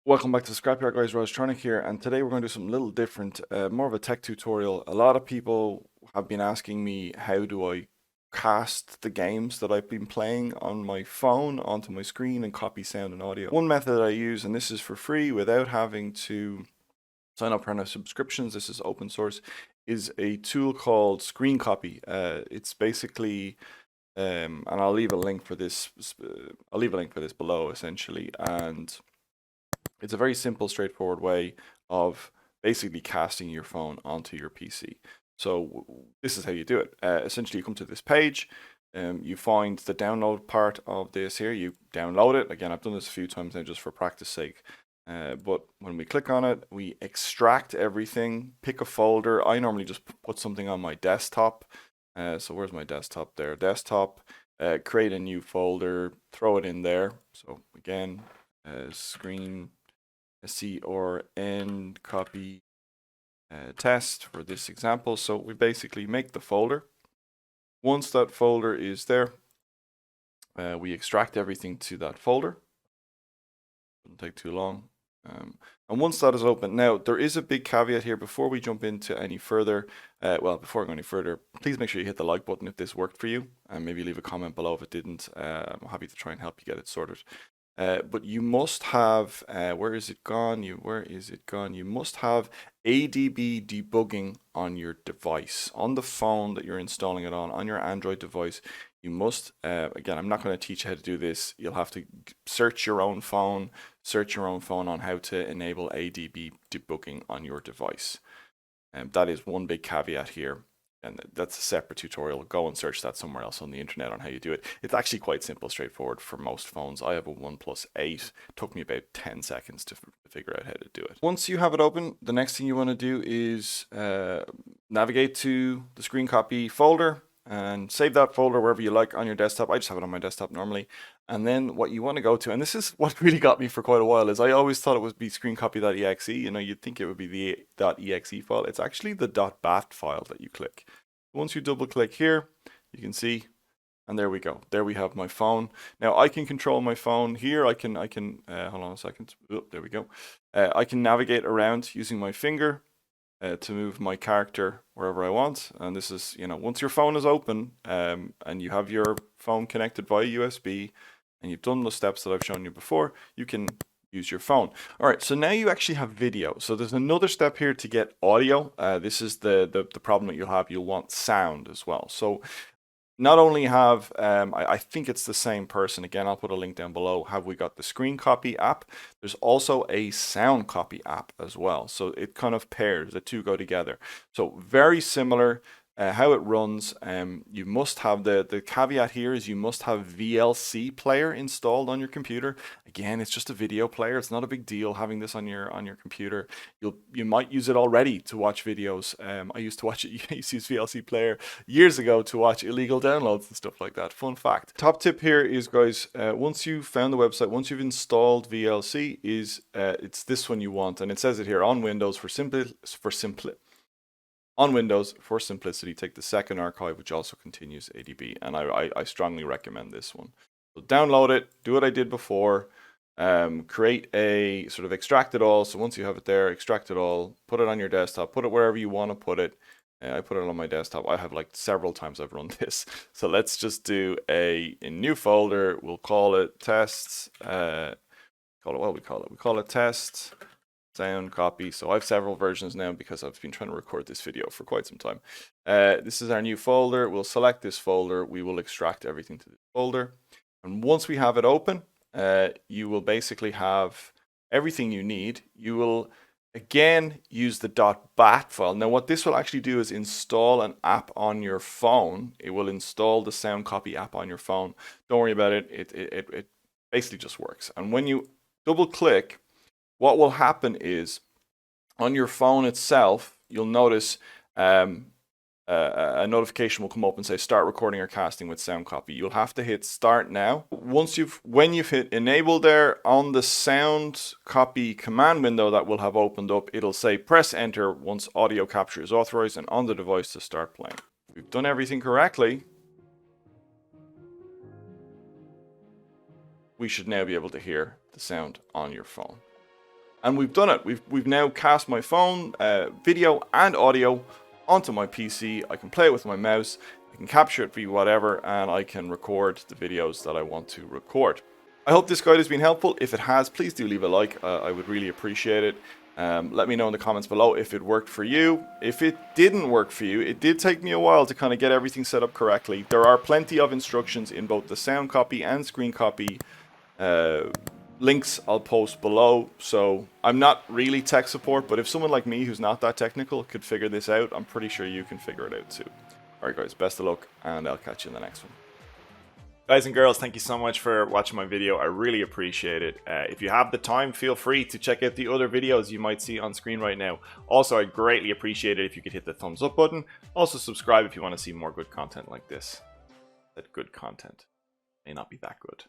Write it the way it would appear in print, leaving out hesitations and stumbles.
Welcome back to Scrapyard Guys, Tronic here, and today we're going to do something a little different, more of a tech tutorial. A lot of people have been asking me how do I cast the games that I've been playing on my phone onto my screen and copy sound and audio. One method I use, and this is for free without having to sign up for any subscriptions, this is open source, is a tool called SCRNCPY. It's basically, and I'll leave a link for this, below essentially, and it's a very simple, straightforward way of basically casting your phone onto your PC. So this is how you do it. Essentially, you come to this page, you find the download part of this here, you download it. Again, I've done this a few times now just for practice sake. But when we click on it, we extract everything, pick a folder. I normally just put something on my desktop. So where's my desktop there? Desktop, create a new folder, throw it in there. So again, screen SCRNCPY test for this example. So we basically make the folder. Once that folder is there, we extract everything to that folder. Doesn't take too long. And once that is open, now there is a big caveat here before we jump into any further. Before I go any further, please make sure you hit the like button if this worked for you, and maybe leave a comment below if it didn't. I'm happy to try and help you get it sorted. But you must have, where is it gone? You must have ADB debugging on your device, on the phone that you're installing it on your Android device. You must, again, I'm not going to teach you how to do this. You'll have to search your own phone on how to enable ADB debugging on your device. That is one big caveat here. And that's a separate tutorial. Go and search that somewhere else on the internet on how you do it. It's actually quite simple, straightforward for most phones. I have a OnePlus 8. It took me about 10 seconds to figure out how to do it. Once you have it open, the next thing you want to do is navigate to the SCRNCPY folder and save that folder wherever you like on your desktop. I just have it on my desktop normally. And then what you want to go to, and this is what really got me for quite a while, is I always thought it would be SCRNCPY.exe. You know, you'd think it would be the .exe file. It's actually the .bat file that you click. Once you double click here, you can see, and there we go. There we have my phone. Now I can control my phone here. I can hold on a second. Oh, there we go. I can navigate around using my finger to move my character wherever I want. And this is, you know, once your phone is open and you have your phone connected via USB and you've done the steps that I've shown you before, you can use your phone. All right, so now you actually have video. So there's another step here to get audio. This is the problem that you'll have. You'll want sound as well. So not only have, I think it's the same person, again, I'll put a link down below, have we got the SCRNCPY app, there's also a SoundCopy app as well. So it kind of pairs, the two go together. So very similar. How it runs, you must have the caveat here is you must have VLC player installed on your computer. Again, it's just a video player. It's not a big deal having this on your computer. You might use it already to watch videos. I used to watch it. I used to use VLC player years ago to watch illegal downloads and stuff like that. Fun fact. Top tip here is, guys, once you've found the website, once you've installed VLC, it's this one you want, and it says it here on Windows on Windows, for simplicity, take the second archive, which also continues ADB, and I strongly recommend this one. So download it, do what I did before, create a sort of extract it all. So once you have it there, extract it all, put it on your desktop, put it wherever you want to put it. I put it on my desktop. I have like several times I've run this. So let's just do a new folder. We'll call it tests. We call it tests. SoundCopy. So I have several versions now because I've been trying to record this video for quite some time. This is our new folder. We'll select this folder. We will extract everything to this folder. And once we have it open, you will basically have everything you need. You will again use the .bat file. Now what this will actually do is install an app on your phone. It will install the SoundCopy app on your phone. Don't worry about it. It basically just works. And when you double click, what will happen is on your phone itself, you'll notice a notification will come up and say start recording or casting with SoundCopy. You'll have to hit start now. When you've hit enable there, on the SoundCopy command window that will have opened up, it'll say press enter once audio capture is authorized and on the device to start playing. We've done everything correctly. We should now be able to hear the sound on your phone. And we've done it. We've now cast my phone, video and audio onto my PC. I can play it with my mouse. I can capture it via whatever, and I can record the videos that I want to record. I hope this guide has been helpful. If it has, please do leave a like. I would really appreciate it. Let me know in the comments below if it worked for you. If it didn't work for you, it did take me a while to kind of get everything set up correctly. There are plenty of instructions in both the sound copy and screen copy links I'll post below. So I'm not really tech support, but if someone like me who's not that technical could figure this out, I'm pretty sure you can figure it out too. Alright guys, best of luck, and I'll catch you in the next one. Guys and girls, thank you so much for watching my video. I really appreciate it. If you have the time, feel free to check out the other videos you might see on screen right now. Also, I'd greatly appreciate it if you could hit the thumbs up button. Also, subscribe if you want to see more good content like this. That good content may not be that good.